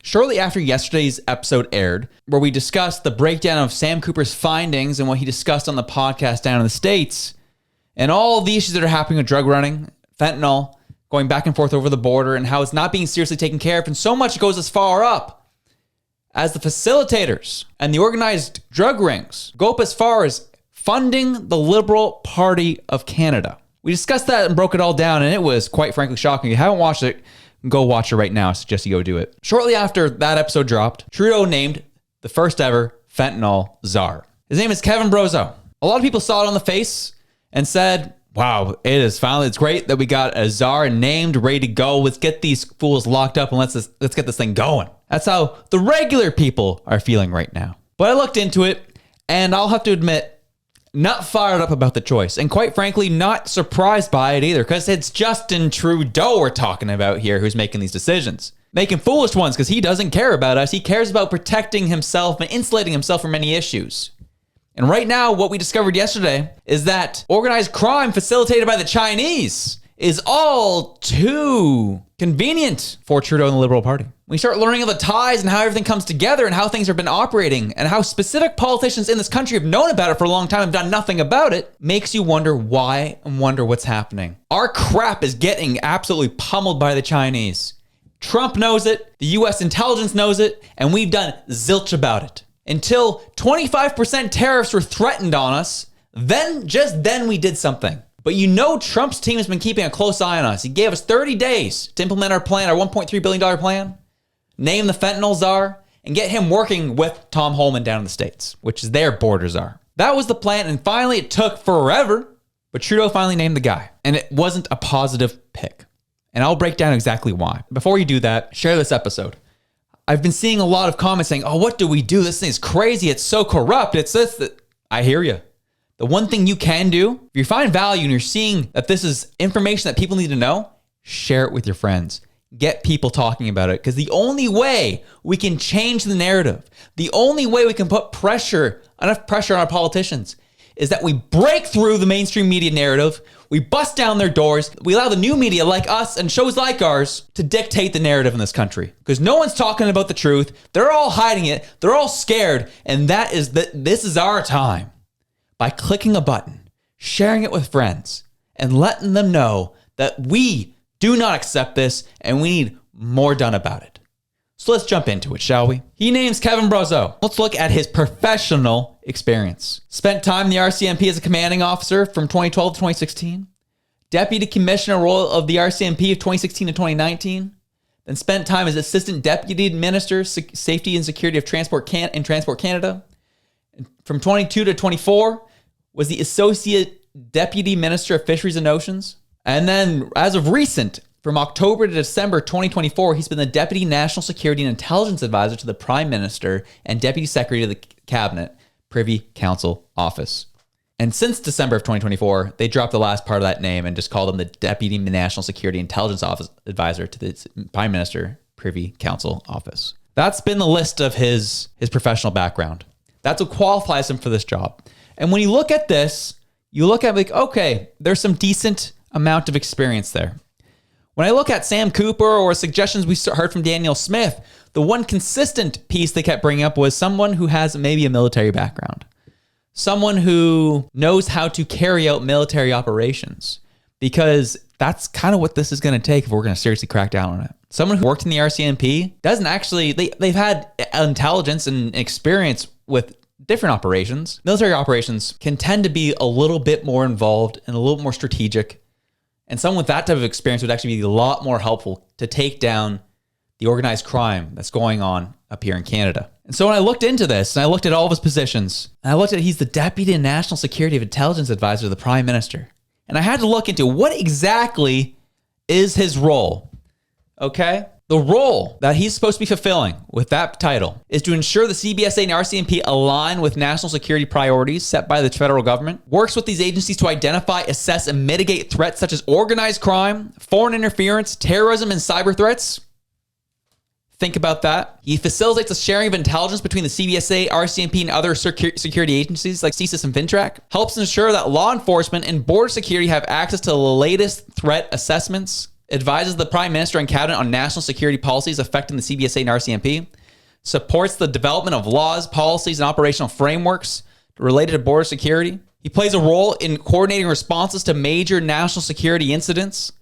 Shortly after yesterday's episode aired, where we discussed the breakdown of Sam Cooper's findings and what he discussed on the podcast down in the States, and all the issues that are happening with drug running, fentanyl, going back and forth over the border, and how it's not being seriously taken care of, and so much goes as far up as the facilitators and the organized drug rings go up as far as funding the Liberal Party of Canada. We discussed that and broke it all down, and it was quite frankly shocking. If you haven't watched it, go watch it right now. I suggest you go do it. Shortly after that episode dropped, Trudeau named the first ever Fentanyl Czar. His name is Kevin Brozo. A lot of people saw it on the face and said, wow, it's great that we got a czar named, ready to go. Let's get these fools locked up and let's get this thing going. That's how the regular people are feeling right now. But I looked into it, and I'll have to admit, not fired up about the choice, and quite frankly, not surprised by it either, because it's Justin Trudeau we're talking about here who's making these decisions. Making foolish ones, because he doesn't care about us. He cares about protecting himself and insulating himself from any issues. And right now, what we discovered yesterday is that organized crime facilitated by the Chinese is all too convenient for Trudeau and the Liberal Party. We start learning of the ties and how everything comes together and how things have been operating and how specific politicians in this country have known about it for a long time and done nothing about it. Makes you wonder why and wonder what's happening. Our crap is getting absolutely pummeled by the Chinese. Trump knows it, the US intelligence knows it, and we've done zilch about it. Until 25% tariffs were threatened on us, then we did something. But you know Trump's team has been keeping a close eye on us. He gave us 30 days to implement our plan, our $1.3 billion plan, name the Fentanyl Czar, and get him working with Tom Homan down in the States, which is their border czar. That was the plan, and finally it took forever, but Trudeau finally named the guy. And it wasn't a positive pick. And I'll break down exactly why. Before you do that, share this episode. I've been seeing a lot of comments saying, oh, what do we do? This thing is crazy. It's so corrupt. It's this, that. I hear you. The one thing you can do, if you find value and you're seeing that this is information that people need to know, share it with your friends. Get people talking about it, because the only way we can change the narrative, the only way we can put enough pressure on our politicians, is that we break through the mainstream media narrative, we bust down their doors, we allow the new media like us and shows like ours to dictate the narrative in this country. Because no one's talking about the truth, they're all hiding it, they're all scared, and this is our time. By clicking a button, sharing it with friends, and letting them know that we do not accept this and we need more done about it. So let's jump into it, shall we? He names Kevin Brozo. Let's look at his professional experience. Spent time in the RCMP as a commanding officer from 2012 to 2016. Deputy Commissioner role of the RCMP of 2016 to 2019. Then spent time as Assistant Deputy Minister, Safety and Security of Transport Canada. From 22 to 24, was the Associate Deputy Minister of Fisheries and Oceans. And then, as of recent, from October to December 2024, he's been the Deputy National Security and Intelligence Advisor to the Prime Minister and Deputy Secretary of the Cabinet, Privy Council Office. And since December of 2024, they dropped the last part of that name and just called him the Deputy National Security Intelligence Office Advisor to the Prime Minister, Privy Council Office. That's been the list of his professional background. That's what qualifies him for this job. And when you look at this, you look at like, okay, there's some decent amount of experience there. When I look at Sam Cooper or suggestions we heard from Daniel Smith, the one consistent piece they kept bringing up was someone who has maybe a military background. Someone who knows how to carry out military operations, because that's kind of what this is going to take if we're going to seriously crack down on it. Someone who worked in the RCMP doesn't actually, they've had intelligence and experience with different operations. Military operations can tend to be a little bit more involved and a little more strategic. And someone with that type of experience would actually be a lot more helpful to take down the organized crime that's going on up here in Canada. And so when I looked into this and I looked at all of his positions, and I looked at he's the Deputy National Security of Intelligence Advisor to the Prime Minister. And I had to look into what exactly is his role. Okay? The role that he's supposed to be fulfilling with that title is to ensure the CBSA and RCMP align with national security priorities set by the federal government, works with these agencies to identify, assess, and mitigate threats such as organized crime, foreign interference, terrorism, and cyber threats. Think about that. He facilitates the sharing of intelligence between the CBSA, RCMP, and other security agencies like CSIS and FINTRAC. Helps ensure that law enforcement and border security have access to the latest threat assessments. advises the Prime Minister and Cabinet on national security policies affecting the CBSA and RCMP, supports the development of laws, policies, and operational frameworks related to border security. He plays a role in coordinating responses to major national security incidents,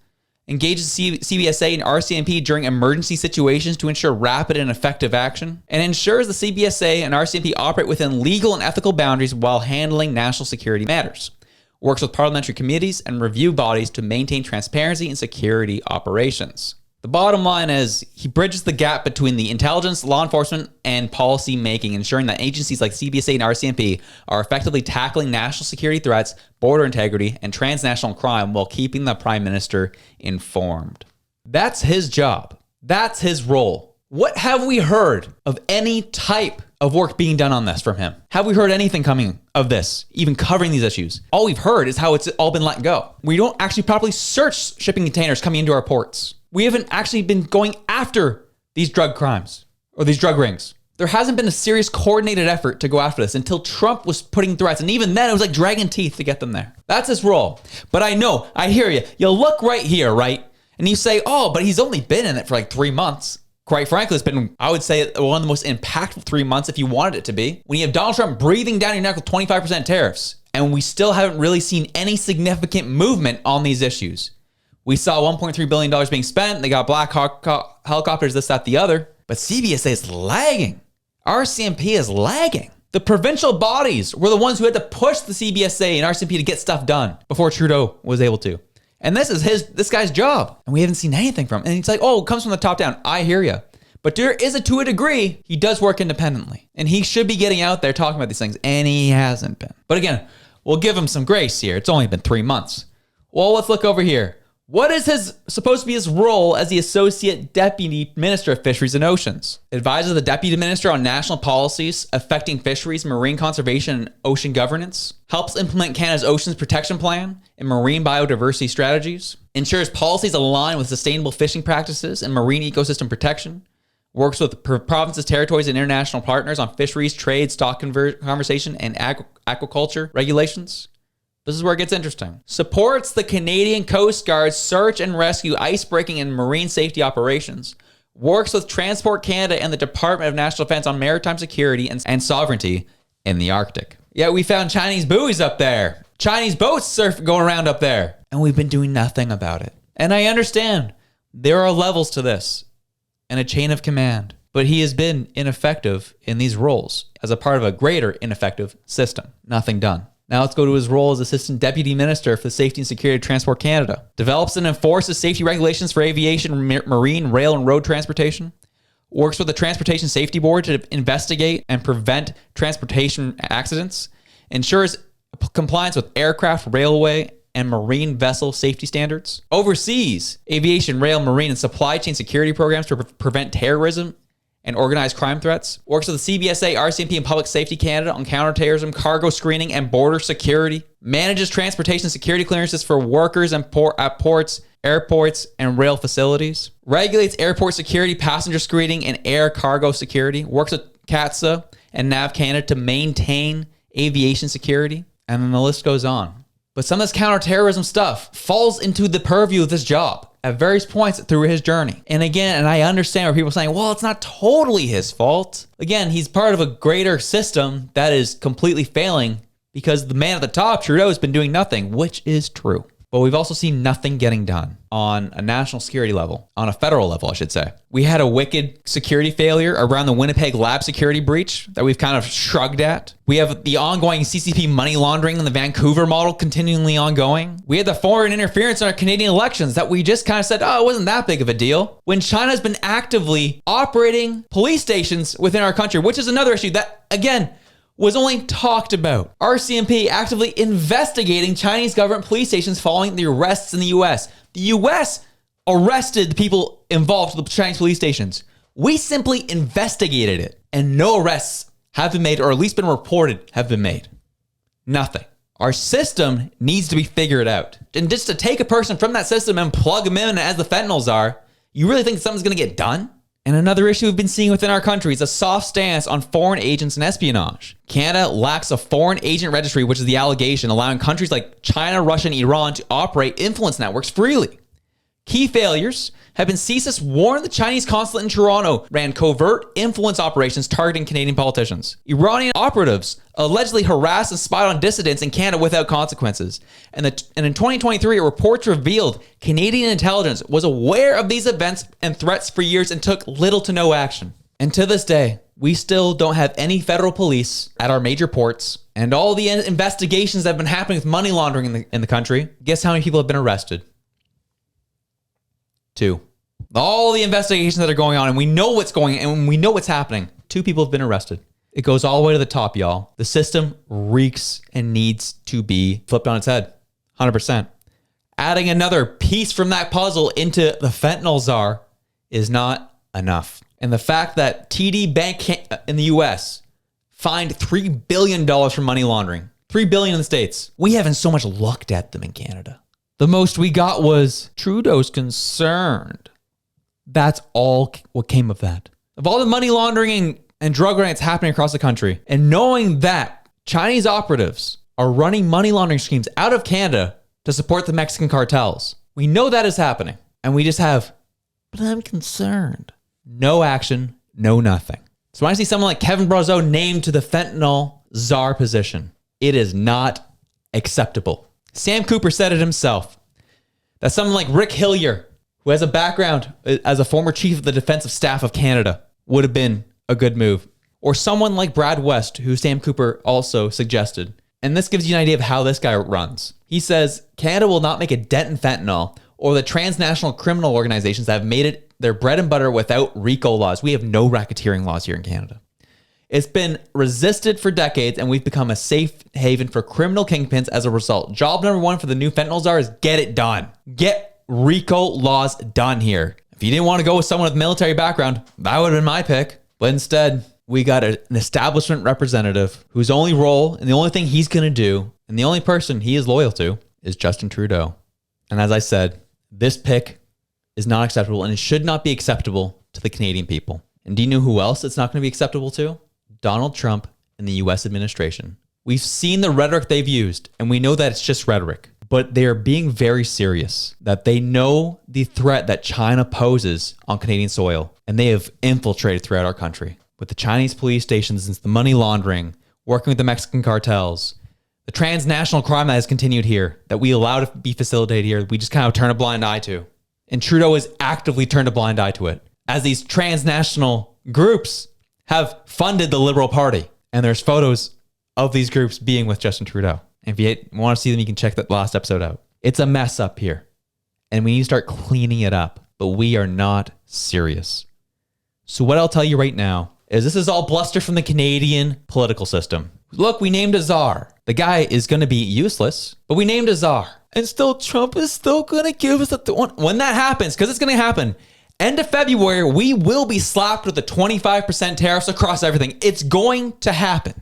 engages CBSA and RCMP during emergency situations to ensure rapid and effective action, and ensures the CBSA and RCMP operate within legal and ethical boundaries while handling national security matters. Works with parliamentary committees and review bodies to maintain transparency in security operations. The bottom line is he bridges the gap between the intelligence, law enforcement, and policy making, ensuring that agencies like CBSA and RCMP are effectively tackling national security threats, border integrity, and transnational crime while keeping the Prime Minister informed. That's his job. That's his role. What have we heard of any type of work being done on this from him? Have we heard anything coming of this, even covering these issues? All we've heard is how it's all been let go. We don't actually properly search shipping containers coming into our ports. We haven't actually been going after these drug crimes or these drug rings. There hasn't been a serious coordinated effort to go after this until Trump was putting threats. And even then, it was like dragging teeth to get them there. That's his role. But I know, I hear you. You look right here, right? And you say, oh, but he's only been in it for like 3 months. Quite frankly, it's been, I would say, one of the most impactful 3 months if you wanted it to be. When you have Donald Trump breathing down your neck with 25% tariffs, and we still haven't really seen any significant movement on these issues. We saw $1.3 billion being spent. They got Black Hawk helicopters, this, that, the other. But CBSA is lagging. RCMP is lagging. The provincial bodies were the ones who had to push the CBSA and RCMP to get stuff done before Trudeau was able to. And this is this guy's job. And we haven't seen anything from him. And it's like, oh, it comes from the top down. I hear you. But there is to a degree, he does work independently. And he should be getting out there talking about these things. And he hasn't been. But again, we'll give him some grace here. It's only been 3 months. Well, let's look over here. What is supposed to be his role as the Associate Deputy Minister of Fisheries and Oceans? Advises the Deputy Minister on national policies affecting fisheries, marine conservation, and ocean governance. Helps implement Canada's Oceans Protection Plan and marine biodiversity strategies. Ensures policies align with sustainable fishing practices and marine ecosystem protection. Works with provinces, territories, and international partners on fisheries, trade, stock conservation, and aquaculture regulations. This is where it gets interesting. Supports the Canadian Coast Guard's search and rescue, icebreaking, and marine safety operations. Works with Transport Canada and the Department of National Defense on maritime security and sovereignty in the Arctic. Yeah, we found Chinese buoys up there. Chinese boats going around up there. And we've been doing nothing about it. And I understand there are levels to this and a chain of command. But he has been ineffective in these roles as a part of a greater ineffective system. Nothing done. Now let's go to his role as Assistant Deputy Minister for the Safety and Security of Transport Canada. Develops and enforces safety regulations for aviation, marine, rail, and road transportation. Works with the Transportation Safety Board to investigate and prevent transportation accidents. Ensures compliance with aircraft, railway, and marine vessel safety standards. Oversees aviation, rail, marine, and supply chain security programs to prevent terrorism and organized crime threats. Works with the CBSA, RCMP, and Public Safety Canada on counterterrorism, cargo screening, and border security. Manages transportation security clearances for workers at ports, airports, and rail facilities. Regulates airport security, passenger screening, and air cargo security. Works with CATSA and NAV Canada to maintain aviation security. And then the list goes on. But some of this counterterrorism stuff falls into the purview of this job at various points through his journey. And again, and I understand where people are saying, well, it's not totally his fault. Again, he's part of a greater system that is completely failing because the man at the top, Trudeau, has been doing nothing, which is true. But we've also seen nothing getting done on a national security level, on a federal level, I should say. We had a wicked security failure around the Winnipeg lab security breach that we've kind of shrugged at. We have the ongoing CCP money laundering in the Vancouver model continually ongoing. We had the foreign interference in our Canadian elections that we just kind of said, oh, it wasn't that big of a deal. When China's been actively operating police stations within our country, which is another issue that, again, was only talked about. RCMP actively investigating Chinese government police stations following the arrests in the US. The US arrested the people involved with the Chinese police stations. We simply investigated it, and no arrests have been made, or at least been reported have been made. Nothing. Our system needs to be figured out. And just to take a person from that system and plug them in as the Fentanyl Czar, you really think something's going to get done? And another issue we've been seeing within our country is a soft stance on foreign agents and espionage. Canada lacks a foreign agent registry, which is the allegation, allowing countries like China, Russia, and Iran to operate influence networks freely. Key failures have been CSIS warned the Chinese consulate in Toronto ran covert influence operations targeting Canadian politicians. Iranian operatives allegedly harassed and spied on dissidents in Canada without consequences. And in 2023, reports revealed Canadian intelligence was aware of these events and threats for years and took little to no action. And to this day, we still don't have any federal police at our major ports. And all the investigations that have been happening with money laundering in the country, guess how many people have been arrested? 2. All the investigations that are going on, and we know what's going on, and we know what's happening. 2 people have been arrested. It goes all the way to the top, y'all. The system reeks and needs to be flipped on its head. 100%. Adding another piece from that puzzle into the Fentanyl Czar is not enough. And the fact that TD Bank in the US fined $3 billion for money laundering. $3 billion in the States. We haven't so much looked at them in Canada. The most we got was Trudeau's concerned. That's all what came of that. Of all the money laundering and drug running that's happening across the country, and knowing that Chinese operatives are running money laundering schemes out of Canada to support the Mexican cartels, we know that is happening. And we just have, but I'm concerned. No action, no nothing. So when I see someone like Kevin Brazeau named to the Fentanyl Czar position, it is not acceptable. Sam Cooper said it himself, that someone like Rick Hillier, who has a background as a former chief of the defensive staff of Canada, would have been a good move. Or someone like Brad West, who Sam Cooper also suggested. And this gives you an idea of how this guy runs. He says, Canada will not make a dent in fentanyl or the transnational criminal organizations that have made it their bread and butter without RICO laws. We have no racketeering laws here in Canada. It's been resisted for decades, and we've become a safe haven for criminal kingpins as a result. Job number 1 for the new Fentanyl Czar is get it done. Get RICO laws done here. If you didn't want to go with someone with a military background, that would have been my pick. But instead, we got an establishment representative whose only role and the only thing he's going to do and the only person he is loyal to is Justin Trudeau. And as I said, this pick is not acceptable, and it should not be acceptable to the Canadian people. And do you know who else it's not going to be acceptable to? Donald Trump and the US administration. We've seen the rhetoric they've used, and we know that it's just rhetoric, but they are being very serious, that they know the threat that China poses on Canadian soil, and they have infiltrated throughout our country with the Chinese police stations and the money laundering, working with the Mexican cartels, the transnational crime that has continued here, that we allow to be facilitated here, we just kind of turn a blind eye to. And Trudeau has actively turned a blind eye to it, as these transnational groups have funded the Liberal Party. And there's photos of these groups being with Justin Trudeau. And if you want to see them, you can check that last episode out. It's a mess up here, and we need to start cleaning it up, but we are not serious. So what I'll tell you right now is this is all bluster from the Canadian political system. Look, we named a czar. The guy is going to be useless, but we named a czar. And still, Trump is still going to give us when that happens, because it's going to happen. End of February, we will be slapped with the 25% tariffs across everything. It's going to happen.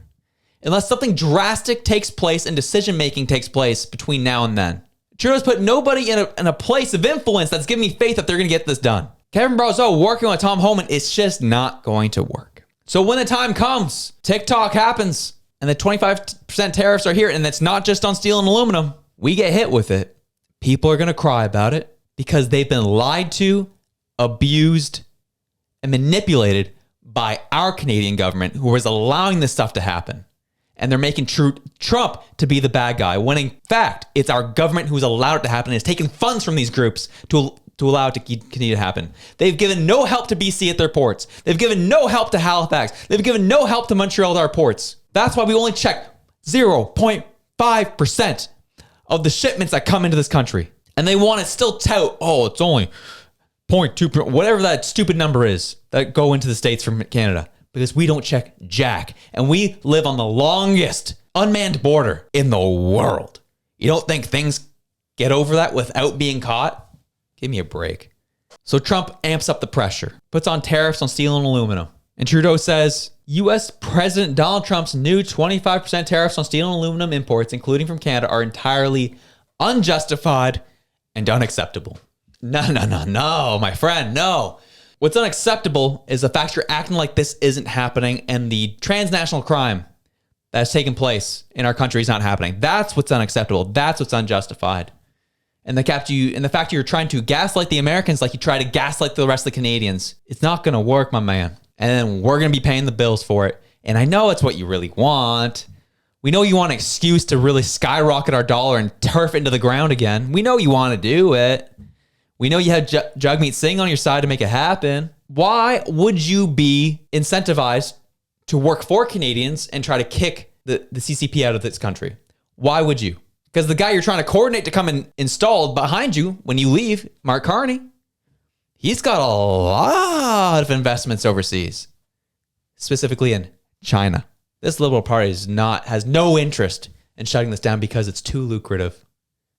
Unless something drastic takes place and decision-making takes place between now and then. Trudeau's put nobody in a place of influence that's giving me faith that they're going to get this done. Kevin Brazeau working with Tom Homan, it's just not going to work. So when the time comes, TikTok happens, and the 25% tariffs are here, and it's not just on steel and aluminum. We get hit with it. People are going to cry about it because they've been lied to, abused, and manipulated by our Canadian government, who is allowing this stuff to happen. And they're making Trump to be the bad guy, when in fact, it's our government who's allowed it to happen and is taking funds from these groups to allow it to continue to happen. They've given no help to BC at their ports. They've given no help to Halifax. They've given no help to Montreal at our ports. That's why we only check 0.5% of the shipments that come into this country. And they want to still tout, oh, it's only 0.2%, whatever that stupid number is that go into the States from Canada. Because we don't check jack. And we live on the longest unmanned border in the world. You don't think things get over that without being caught? Give me a break. So Trump amps up the pressure, puts on tariffs on steel and aluminum. And Trudeau says, U.S. President Donald Trump's new 25% tariffs on steel and aluminum imports, including from Canada, are entirely unjustified and unacceptable. No, my friend, no. What's unacceptable is the fact you're acting like this isn't happening and the transnational crime that's taken place in our country is not happening. That's what's unacceptable. That's what's unjustified. And the fact you're trying to gaslight the Americans like you try to gaslight the rest of the Canadians, it's not going to work, my man. And then we're going to be paying the bills for it. And I know it's what you really want. We know you want an excuse to really skyrocket our dollar and turf into the ground again. We know you want to do it. We know you had Jagmeet Singh on your side to make it happen. Why would you be incentivized to work for Canadians and try to kick the CCP out of this country? Why would you? Because the guy you're trying to coordinate to come and install behind you when you leave, Mark Carney, he's got a lot of investments overseas, specifically in China. This Liberal Party has no interest in shutting this down because it's too lucrative.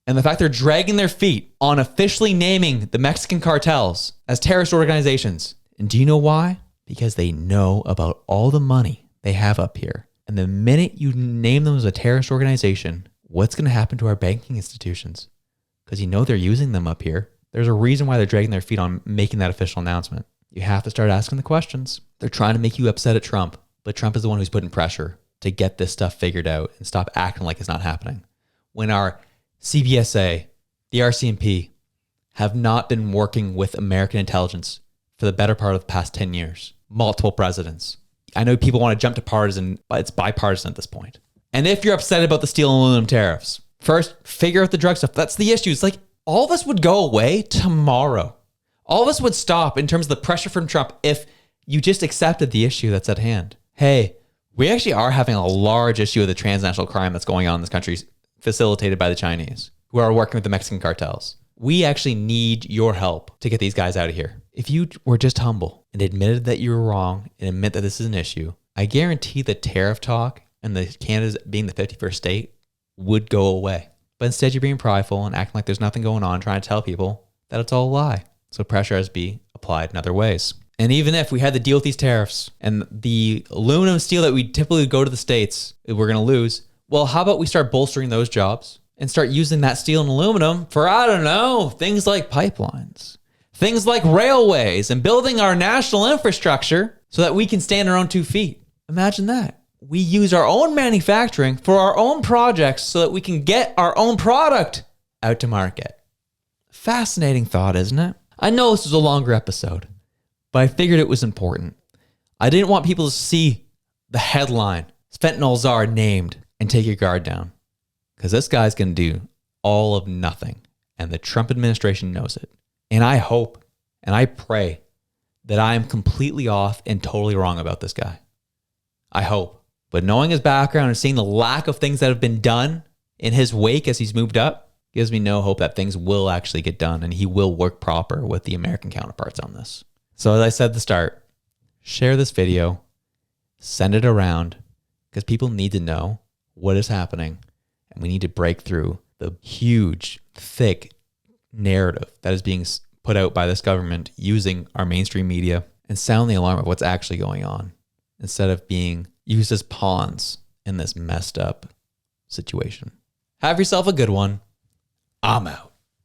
And the fact they're dragging their feet on officially naming the Mexican cartels as terrorist organizations. And do you know why? Because they know about all the money they have up here. And the minute you name them as a terrorist organization, what's going to happen to our banking institutions? Because you know they're using them up here. There's a reason why they're dragging their feet on making that official announcement. You have to start asking the questions. They're trying to make you upset at Trump, but Trump is the one who's putting pressure to get this stuff figured out and stop acting like it's not happening. When our CBSA, the RCMP, have not been working with American intelligence for the better part of the past 10 years. Multiple presidents. I know people want to jump to partisan, but it's bipartisan at this point. And if you're upset about the steel and aluminum tariffs, first, figure out the drug stuff. That's the issue. It's like all this would go away tomorrow. All this would stop in terms of the pressure from Trump if you just accepted the issue that's at hand. Hey, we actually are having a large issue with the transnational crime that's going on in this country, facilitated by the Chinese, who are working with the Mexican cartels. We actually need your help to get these guys out of here. If you were just humble and admitted that you were wrong and admit that this is an issue, I guarantee the tariff talk and the Canada's being the 51st state would go away. But instead you're being prideful and acting like there's nothing going on, trying to tell people that it's all a lie. So pressure has to be applied in other ways. And even if we had to deal with these tariffs and the aluminum steel that we typically go to the States, we're going to lose. Well, how about we start bolstering those jobs and start using that steel and aluminum for, I don't know, things like pipelines, things like railways, and building our national infrastructure so that we can stand on our own 2 feet. Imagine that. We use our own manufacturing for our own projects so that we can get our own product out to market. Fascinating thought, isn't it? I know this was a longer episode, but I figured it was important. I didn't want people to see the headline, Fentanyl Czar named, and take your guard down. Because this guy's going to do all of nothing. And the Trump administration knows it. And I hope and I pray that I am completely off and totally wrong about this guy. I hope. But knowing his background and seeing the lack of things that have been done in his wake as he's moved up gives me no hope that things will actually get done and he will work proper with the American counterparts on this. So as I said at the start, share this video, send it around, because people need to know what is happening. And we need to break through the huge, thick narrative that is being put out by this government using our mainstream media and sound the alarm of what's actually going on instead of being used as pawns in this messed up situation. Have yourself a good one. I'm out.